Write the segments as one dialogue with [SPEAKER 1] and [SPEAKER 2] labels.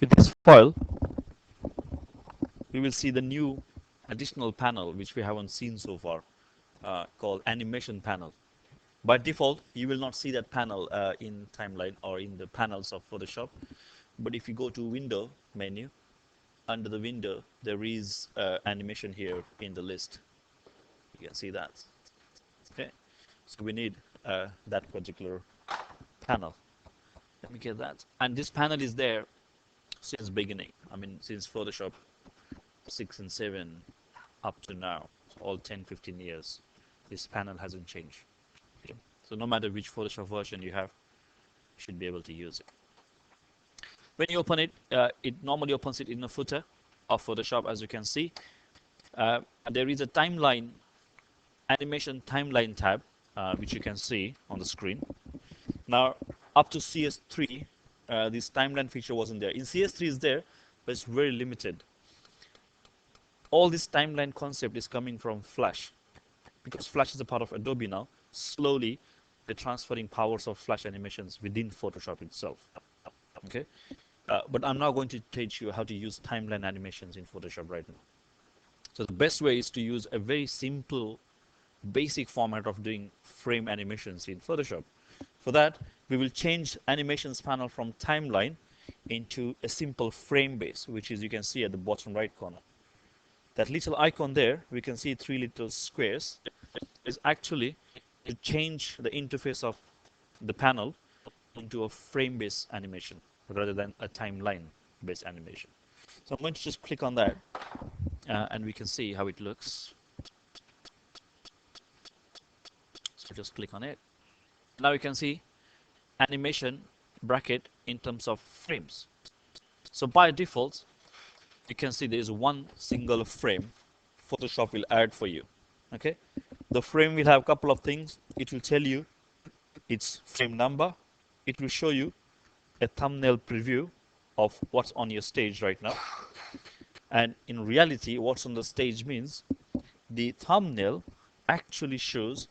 [SPEAKER 1] With this file, we will see the new additional panel which we haven't seen so far, called animation panel. By default, you will not see that panel in timeline or in the panels of Photoshop. But if you go to Window menu, under the window, there is animation here in the list. You can see that. Okay, so we need that particular panel. Let me get that. And this panel is there since beginning. I mean, since Photoshop 6 and 7 up to now, all 10-15 years, this panel hasn't changed. Okay. So no matter which Photoshop version you have, you should be able to use it. When you open it, it normally opens it in the footer of Photoshop, as you can see. There is a timeline, animation timeline tab, which you can see on the screen. Now, up to CS3, this timeline feature wasn't there. In CS3 is there, but it's very limited. All this timeline concept is coming from Flash. Because Flash is a part of Adobe now, slowly they're transferring powers of Flash animations within Photoshop itself. Okay, but I'm now going to teach you how to use timeline animations in Photoshop right now. So the best way is to use a very simple, basic format of doing frame animations in Photoshop. For that, we will change animations panel from timeline into a simple frame base, which is, you can see at the bottom right corner. That little icon there, we can see 3 little squares, is actually to change the interface of the panel into a frame based animation rather than a timeline based animation. So I'm going to just click on that and we can see how it looks. So just click on it. Now you can see animation bracket in terms of frames. So by default, you can see there is one single frame Photoshop will add for you. Okay, the frame will have a couple of things. It will tell you its frame number. It will show you a thumbnail preview of what's on your stage right now. And in reality, what's on the stage means the thumbnail actually shows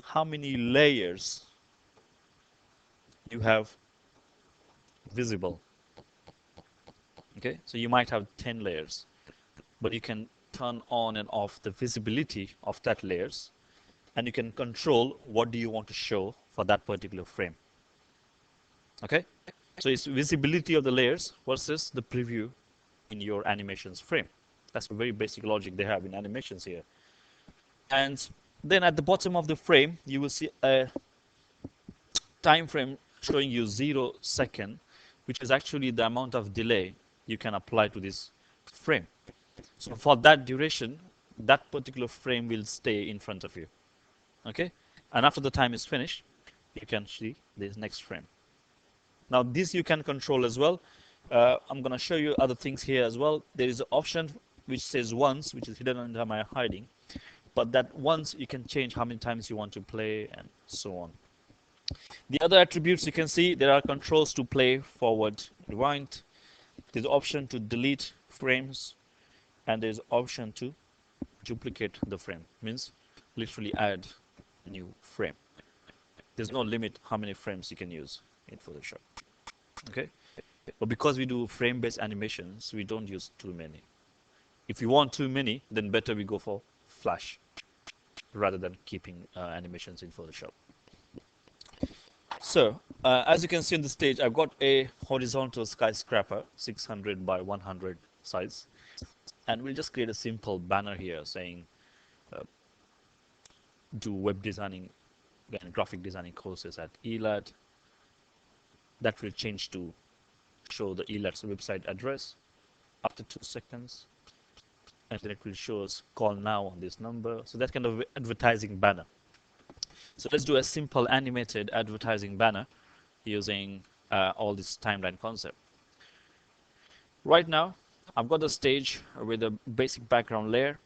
[SPEAKER 1] how many layers you have visible. Okay, so you might have 10 layers, but you can turn on and off the visibility of that layers, and you can control what do you want to show for that particular frame. Okay, so it's visibility of the layers versus the preview in your animations frame. That's a very basic logic they have in animations here. And then at the bottom of the frame, you will see a time frame showing you 0 second, which is actually the amount of delay you can apply to this frame. So for that duration, that particular frame will stay in front of you. Okay, and after the time is finished, you can see this next frame. Now this you can control as well. I'm going to show you other things here as well. There is an option which says once, which is hidden under my hiding, but that once you can change how many times you want to play and so on. The other attributes you can see, there are controls to play, forward, rewind. There's an option to delete frames, and there's an option to duplicate the frame, means literally add a new frame. There's no limit how many frames you can use in Photoshop. Okay, but because we do frame-based animations, we don't use too many. If you want too many, then better we go for Flash rather than keeping animations in Photoshop. So as you can see on the stage, I've got a horizontal skyscraper, 600 by 100 size, and we'll just create a simple banner here saying do web designing and graphic designing courses at ELAD. That will change to show the ELAD's website address after 2 seconds, and then it will show us call now on this number. So that kind of advertising banner. So let's do a simple animated advertising banner using all this timeline concept. Right now, I've got the stage with a basic background layer.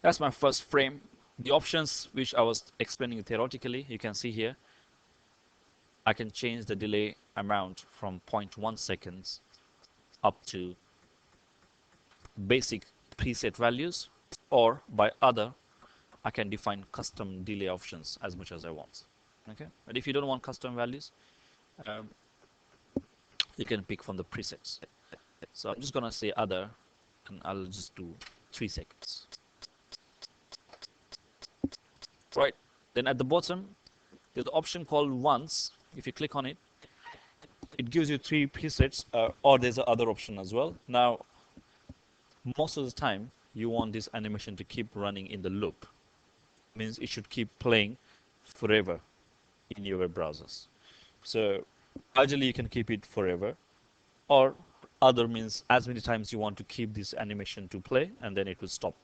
[SPEAKER 1] That's my first frame. The options which I was explaining theoretically, you can see here. I can change the delay amount from 0.1 seconds up to basic preset values, or by other, I can define custom delay options as much as I want. Okay, but if you don't want custom values, you can pick from the presets. So I'm just gonna say other, and I'll just do 3 seconds. Right. Then at the bottom, there's the option called once. If you click on it, it gives you 3 presets, or there's another option as well. Now, most of the time, you want this animation to keep running in the loop. Means it should keep playing forever in your web browsers. So ideally, you can keep it forever, or other means as many times you want to keep this animation to play, and then it will stop.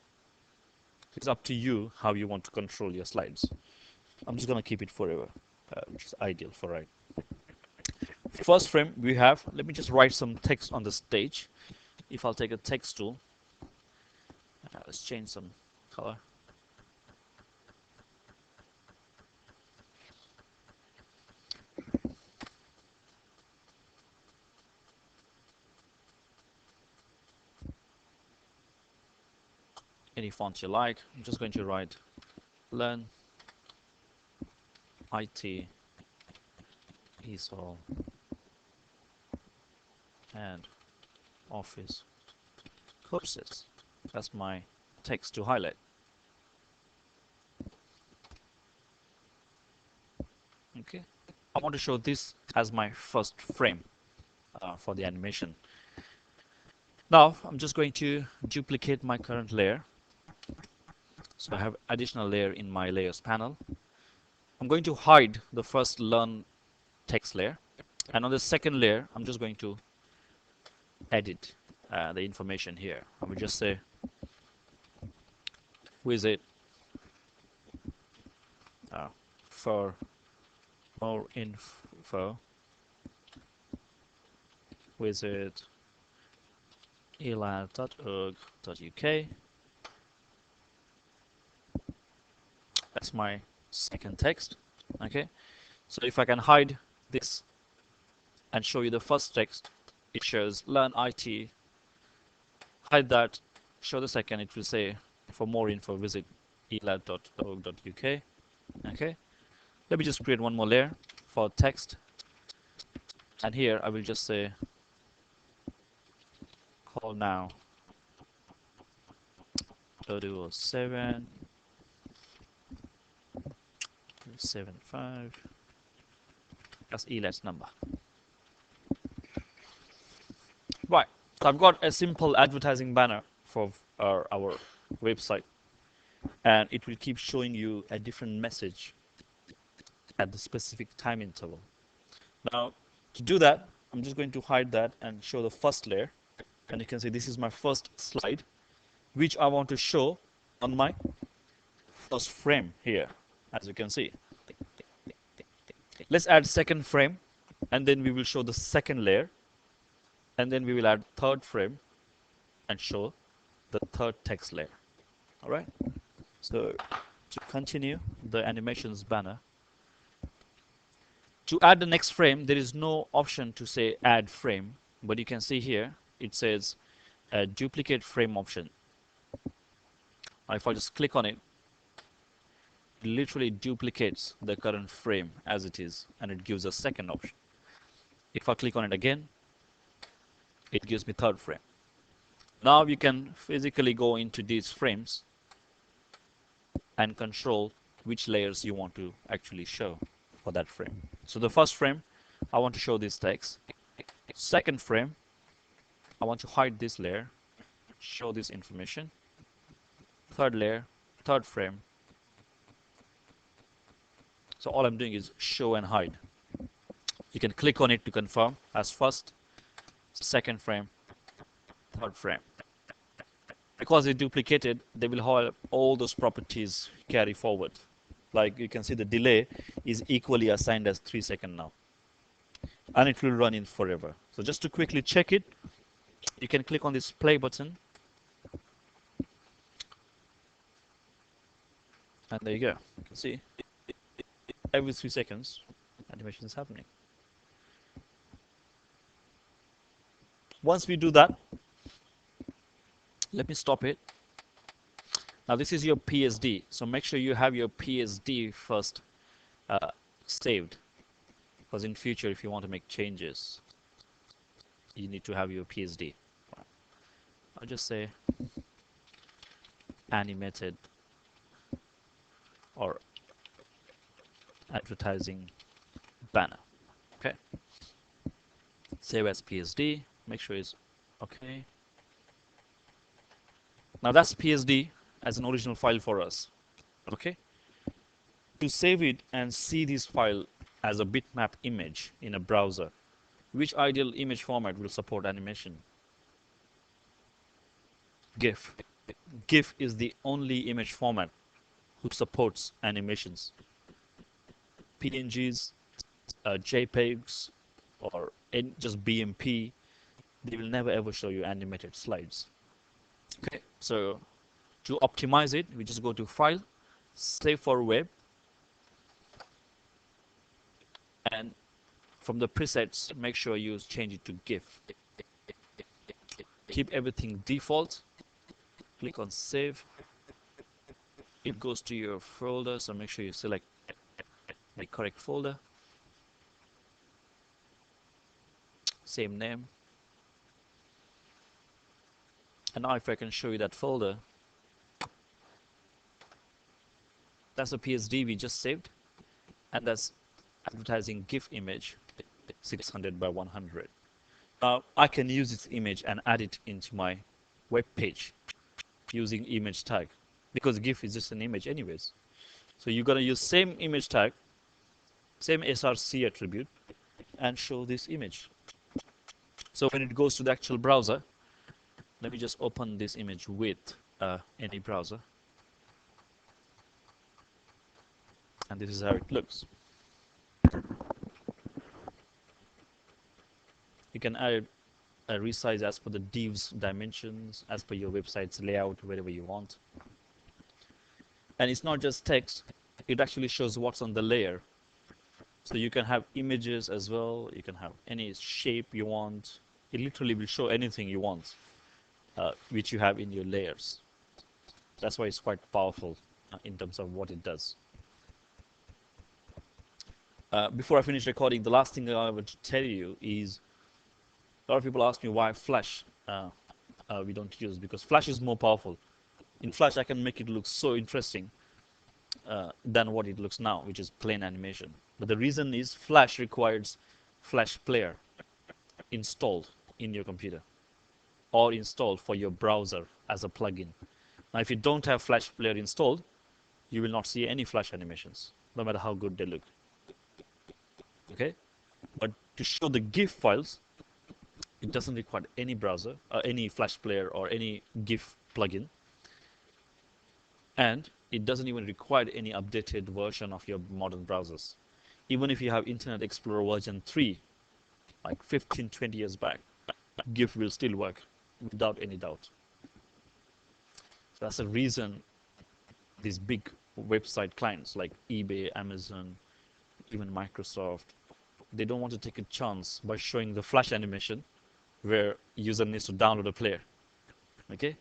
[SPEAKER 1] It's up to you how you want to control your slides. I'm just going to keep it forever, which is ideal for right. First frame we have, let me just write some text on the stage. If I'll take a text tool, let's change some color. Any font you like. I'm just going to write learn IT ESOL and Office courses. That's my text to highlight. Okay, I want to show this as my first frame for the animation. Now I'm just going to duplicate my current layer. So I have additional layer in my layers panel. I'm going to hide the first learn text layer, and on the second layer I'm just going to edit the information here. I will just say visit for more info visit elab.org.uk. That's my second text. Okay, so if I can hide this and show you the first text, it shows learn IT. Hide that, show the second, it will say for more info visit elab.org.uk. Okay, let me just create one more layer for text, and here I will just say call now 007 75. That's ELAT's number. Right, so I've got a simple advertising banner for our website, and it will keep showing you a different message at the specific time interval. Now, to do that, I'm just going to hide that and show the first layer, and you can see this is my first slide, which I want to show on my first frame here, as you can see. Let's add second frame, and then we will show the second layer, and then we will add third frame and show the third text layer. All right, so to continue the animations banner, to add the next frame, there is no option to say add frame, but you can see here it says duplicate frame option. If I just click on it, it literally duplicates the current frame as it is, and it gives a second option. If I click on it again, it gives me third frame. Now you can physically go into these frames and control which layers you want to actually show for that frame. So the first frame, I want to show this text. Second frame, I want to hide this layer, show this information. Third layer, third frame. So all I'm doing is show and hide. You can click on it to confirm as first, second frame, third frame. Because it's duplicated, they will have all those properties carry forward. Like you can see the delay is equally assigned as 3 seconds now. And it will run in forever. So just to quickly check it, you can click on this play button. And there you go. You can see every 3 seconds, animation is happening. Once we do that, let me stop it. Now this is your PSD, so make sure you have your PSD first saved, because in future if you want to make changes, you need to have your PSD. I'll just say animated or advertising banner. Okay, save as PSD, make sure it's okay. Now that's PSD as an original file for us. Okay, to save it and see this file as a bitmap image in a browser, which ideal image format will support animation? GIF. GIF is the only image format who supports animations. PNGs, JPEGs, or just BMP, they will never ever show you animated slides. Okay, so to optimize it, we just go to File, Save for Web, and from the presets, make sure you change it to GIF. Keep everything default. Click on Save. It goes to your folder, so make sure you select the correct folder. Same name. And now if I can show you that folder, that's the PSD we just saved, and that's advertising GIF image 600 by 100. Now I can use this image and add it into my web page using image tag, because GIF is just an image anyways. So you're gonna use same image tag, same src attribute, and show this image. So when it goes to the actual browser, let me just open this image with any browser, and this is how it looks. You can add a resize as per the div's dimensions, as per your website's layout, wherever you want. And it's not just text, it actually shows what's on the layer. So you can have images as well, you can have any shape you want. It literally will show anything you want, which you have in your layers. That's why it's quite powerful in terms of what it does. Before I finish recording, the last thing I want to tell you is, a lot of people ask me why Flash we don't use, because Flash is more powerful. In Flash, I can make it look so interesting than what it looks now, which is plain animation. But the reason is Flash requires Flash Player installed in your computer or installed for your browser as a plugin. Now, if you don't have Flash Player installed, you will not see any Flash animations, no matter how good they look. Okay, but to show the GIF files, it doesn't require any browser, any Flash Player, or any GIF plugin. And it doesn't even require any updated version of your modern browsers. Even if you have Internet Explorer version 3, like 15, 20 years back, GIF will still work without any doubt. So that's the reason these big website clients like eBay, Amazon, even Microsoft, they don't want to take a chance by showing the Flash animation where user needs to download a player. Okay?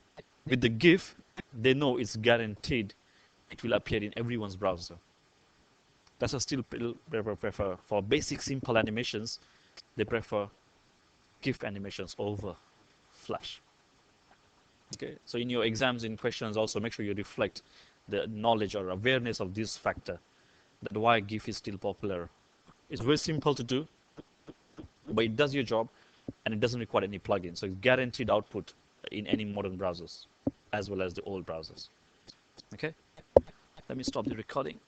[SPEAKER 1] With the GIF, they know it's guaranteed it will appear in everyone's browser. That's why still prefer for basic simple animations, they prefer GIF animations over Flash. Okay, so in your exams, in questions, also make sure you reflect the knowledge or awareness of this factor, that why GIF is still popular. It's very simple to do, but it does your job, and it doesn't require any plugin. So it's guaranteed output in any modern browsers, as well as the old browsers. Okay, let me stop the recording.